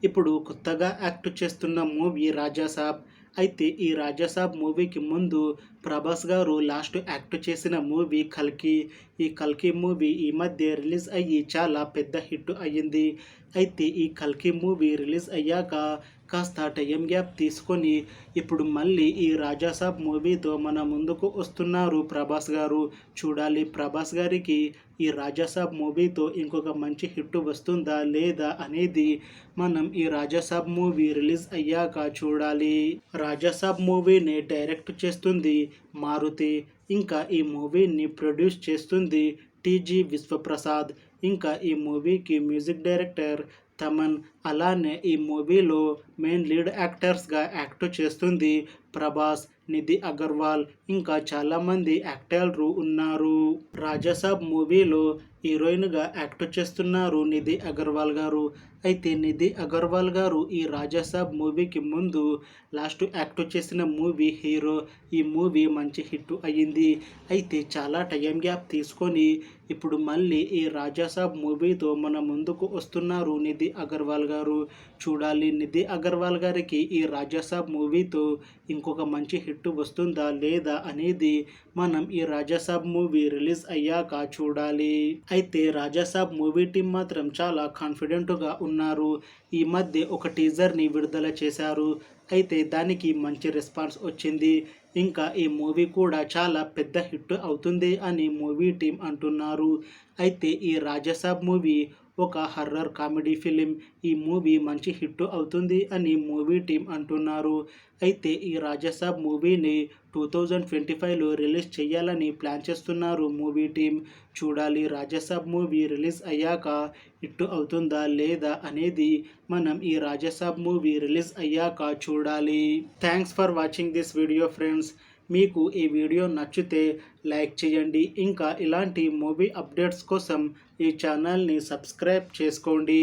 ఇప్పుడు కొత్తగా యాక్ట్ చేస్తున్న మూవీ 'రాజాసాబ్'. అయితే ఈ 'రాజాసాబ్' మూవీకి ముందు ప్రభాస్ గారు లాస్ట్ యాక్ట్ చేసిన మూవీ 'కల్కి'. ఈ 'కల్కి' మూవీ ఈ మధ్య రిలీజ్ అయ్యి చాలా పెద్ద హిట్ అయ్యింది. అయితే ఈ 'కల్కి' మూవీ రిలీజ్ అయ్యాక కాస్త టైం గ్యాప్ తీసుకొని ఇప్పుడు మళ్ళీ ఈ 'రాజాసాబ్' మూవీతో మన ముందుకు వస్తున్నారు ప్రభాస్ గారు. చూడాలి ప్రభాస్ గారికి ఈ 'రాజాసాబ్' మూవీతో ఇంకొక మంచి హిట్ వస్తుందా లేదా అనేది మనం ఈ 'రాజాసాబ్' మూవీ రిలీజ్ అయ్యాక చూడాలి. 'రాజాసాబ్' మూవీని డైరెక్ట్ చేస్తుంది మారుతి. ఇంకా ఈ మూవీని ప్రొడ్యూస్ చేస్తుంది టీజీ విశ్వప్రసాద్. ఇంకా ఈ మూవీకి మ్యూజిక్ డైరెక్టర్ తమన్. అలానే ఈ మూవీలో మెయిన్ లీడ్ యాక్టర్స్గా యాక్ట్ చేస్తుంది ప్రభాస్, నిధి అగర్వాల్, ఇంకా చాలామంది యాక్టర్లు ఉన్నారు. 'రాజాసాబ్' మూవీలో హీరోయిన్గా యాక్ట్ చేస్తున్నారు నిధి అగర్వాల్ గారు. అయితే నిధి అగర్వాల్ గారు ఈ 'రాజాసాబ్' మూవీకి ముందు లాస్ట్ యాక్ట్ చేసిన మూవీ 'హీరో'. ఈ మూవీ మంచి హిట్ అయ్యింది. అయితే చాలా టైం గ్యాప్ తీసుకొని ఇప్పుడు మళ్ళీ ఈ 'రాజాసాబ్' మూవీతో మన ముందుకు వస్తున్నారు నిధి అగర్వాల్ గారు. చూడాలి నిధి అగర్వాల్ గారికి ఈ 'రాజాసాబ్' మూవీతో ఇంకొక మంచి హిట్ వస్తుందా లేదా అనేది మనం ఈ 'రాజాసాబ్' మూవీ రిలీజ్ అయ్యాక చూడాలి. అయితే 'రాజాసాబ్' మూవీ టీం మాత్రం చాలా కాన్ఫిడెంట్గా ఉన్నారు. ఈ మధ్య ఒక టీజర్ని విడుదల చేశారు. అయితే దానికి మంచి రెస్పాన్స్ వచ్చింది. ఇంకా ఈ మూవీ కూడా చాలా పెద్ద హిట్ అవుతుంది అని మూవీ టీం అంటున్నారు. అయితే ఈ 'రాజాసాబ్' మూవీ ఒక హర్రర్ కామెడీ ఫిలిం. ఈ మూవీ మంచి హిట్ అవుతుంది అని మూవీ టీం అంటున్నారు. అయితే ఈ 'రాజాసాబ్' మూవీని 2025లో రిలీజ్ చేయాలని ప్లాన్ చేస్తున్నారు మూవీ టీం. చూడాలి 'రాజాసాబ్' మూవీ రిలీజ్ అయ్యాక హిట్ అవుతుందా లేదా అనేది మనం ఈ 'రాజాసాబ్' మూవీ రిలీజ్ అయ్యాక చూడాలి. Thanks for watching this video friends. మీకు ఈ వీడియో నచ్చితే లైక్ చేయండి. ఇంకా ఇలాంటి మూవీ అప్డేట్స్ కోసం ఈ ఛానల్ని సబ్స్క్రైబ్ చేసుకోండి.